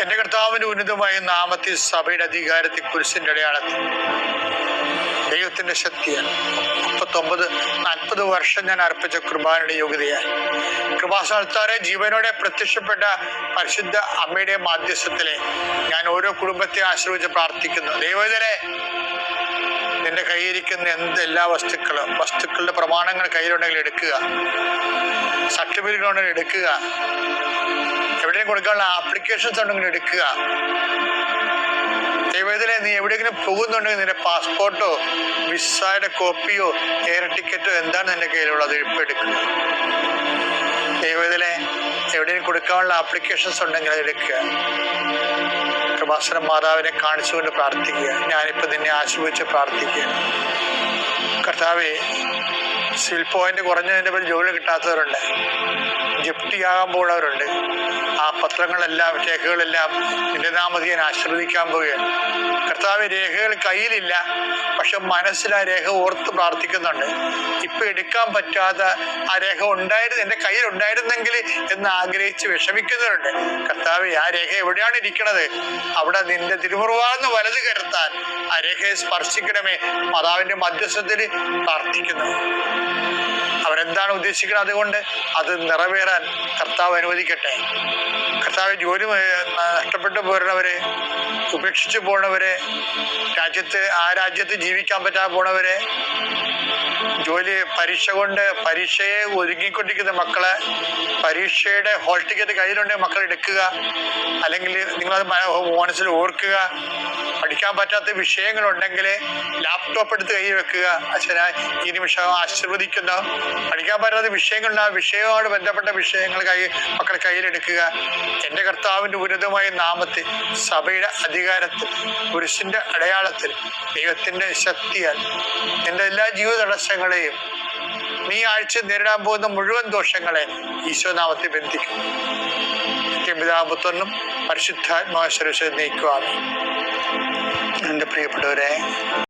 എന്റെ കർത്താവിന്റെ ഉന്നതമായ നാമത്തിൽ സഭയുടെ അധികാരത്തിൽ കുരിശിന്റെ അടയാളത്തിൽ ദൈവത്തിന്റെ ശക്തിയാണ്. 40 വർഷം ഞാൻ അർപ്പിച്ച കൃപാനയുടെ യോഗ്യതയായി കൃപാസ്ഥാനത്താറെ ജീവനോടെ പ്രത്യക്ഷപ്പെട്ട പരിശുദ്ധ അമ്മയുടെ മാധ്യസ്ഥത്തിലെ ഞാൻ ഓരോ കുടുംബത്തെ ആശ്രയിച്ച് പ്രാർത്ഥിക്കുന്നു. ദൈവത്തിലെ നിന്റെ കയ്യിരിക്കുന്ന എല്ലാ വസ്തുക്കളുടെ പ്രമാണങ്ങൾ കയ്യിലുണ്ടെങ്കിൽ എടുക്കുക, സർട്ടിഫിക്കറ്റ് ഉണ്ടെങ്കിൽ എടുക്കുക, എവിടെയും കൊടുക്കാനുള്ള ആപ്ലിക്കേഷൻസ് ഉണ്ടെങ്കിൽ എടുക്കുക. ദൈവത്തിലെ നീ എവിടെയെങ്കിലും പോകുന്നുണ്ടെങ്കിൽ നിന്റെ പാസ്പോർട്ടോ വിസയുടെ കോപ്പിയോ എയർ ടിക്കറ്റോ എന്താണ് നിന്റെ കയ്യിലുള്ളത് ഇപ്പം എടുക്കുക. ദൈവത്തിലെ എവിടെയും കൊടുക്കാനുള്ള ആപ്ലിക്കേഷൻസ് ഉണ്ടെങ്കിൽ അത് എടുക്കുക. കൃപാസന മാതാവിനെ കാണിച്ചുകൊണ്ട് പ്രാർത്ഥിക്കുക. ഞാനിപ്പോൾ നിന്നെ ആശ്രയിച്ച് പ്രാർത്ഥിക്കുക. കർത്താവേ, സിവിൽ പോയിന്റ് കുറഞ്ഞതിൻ്റെ പേര് ജോലി കിട്ടാത്തവരുണ്ട്, ജപ്തിയാകാൻ പോകുന്നവരുണ്ട്. ആ പത്രങ്ങളെല്ലാം രേഖകളെല്ലാം നിന്റെ നാമത്തിൽ ഞാൻ ആശീർവദിക്കാൻ പോവുകയാണ്. കർത്താവ്, രേഖകൾ കയ്യിലില്ല, പക്ഷെ മനസ്സിൽ ആ രേഖ ഓർത്ത് പ്രാർത്ഥിക്കുന്നുണ്ട്. ഇപ്പം എടുക്കാൻ പറ്റാത്ത ആ രേഖ എൻ്റെ കയ്യിൽ ഉണ്ടായിരുന്നെങ്കിൽ എന്ന് ആഗ്രഹിച്ച് വിഷമിക്കുന്നവരുണ്ട്. കർത്താവ്, ആ രേഖ എവിടെയാണ് ഇരിക്കണത് അവിടെ നിന്റെ തിരുമുറുവാന്ന് വലത് കരുത്താൻ ആ രേഖയെ സ്പർശിക്കണമേ. മാതാവിൻ്റെ മധ്യസ്ഥത്തിൽ പ്രാർത്ഥിക്കുന്നു. അവരെന്താണ് ഉദ്ദേശിക്കുന്നത്, അതുകൊണ്ട് അത് നിറവേറാൻ കർത്താവ് അനുവദിക്കട്ടെ. കർത്താവ്, ജോലി നഷ്ടപ്പെട്ടു പോരുന്നവരെ, ഉപേക്ഷിച്ചു പോണവരെ, ആ രാജ്യത്ത് ജീവിക്കാൻ പറ്റാതെ പോണവരെ, പരീക്ഷയെ ഒരുങ്ങിക്കൊണ്ടിരിക്കുന്ന മക്കളെ, പരീക്ഷയുടെ ഹോൾ ടിക്കറ്റ് കയ്യിലുണ്ടെങ്കിൽ മക്കൾ എടുക്കുക. അല്ലെങ്കിൽ നിങ്ങളത് മനസ്സിൽ ഓർക്കുക. പഠിക്കാൻ പറ്റാത്ത വിഷയങ്ങളുണ്ടെങ്കിൽ ലാപ്ടോപ്പ് എടുത്ത് കൈ വെക്കുക. അച്ഛനാ ഈ നിമിഷം ആശീർവദിക്കുന്നു. പഠിക്കാൻ പറ്റാത്ത വിഷയങ്ങളുണ്ട്, ആ വിഷയവുമായിട്ട് ബന്ധപ്പെട്ട വിഷയങ്ങൾ മക്കൾ കയ്യിലെടുക്കുക. എൻ്റെ കർത്താവിൻ്റെ ഉന്നതമായ നാമത്തിൽ സഭയുടെ അധികാരത്തിൽ കുരിശിൻ്റെ അടയാളത്തിൽ ദൈവത്തിൻ്റെ ശക്തിയാൽ എൻ്റെ എല്ലാ ജീവിത തടസ്സങ്ങളെയും നീ ആഴ്ച നേരിടാൻ പോകുന്ന മുഴുവൻ ദോഷങ്ങളെ ഈശോനാമത്തിൽ ബന്ധിക്കും. പിതാപുത്രനും പരിശുദ്ധാത്മാവിനെ നയിക്കുവാണ്. എൻ്റെ പ്രിയപ്പെട്ടവരെ,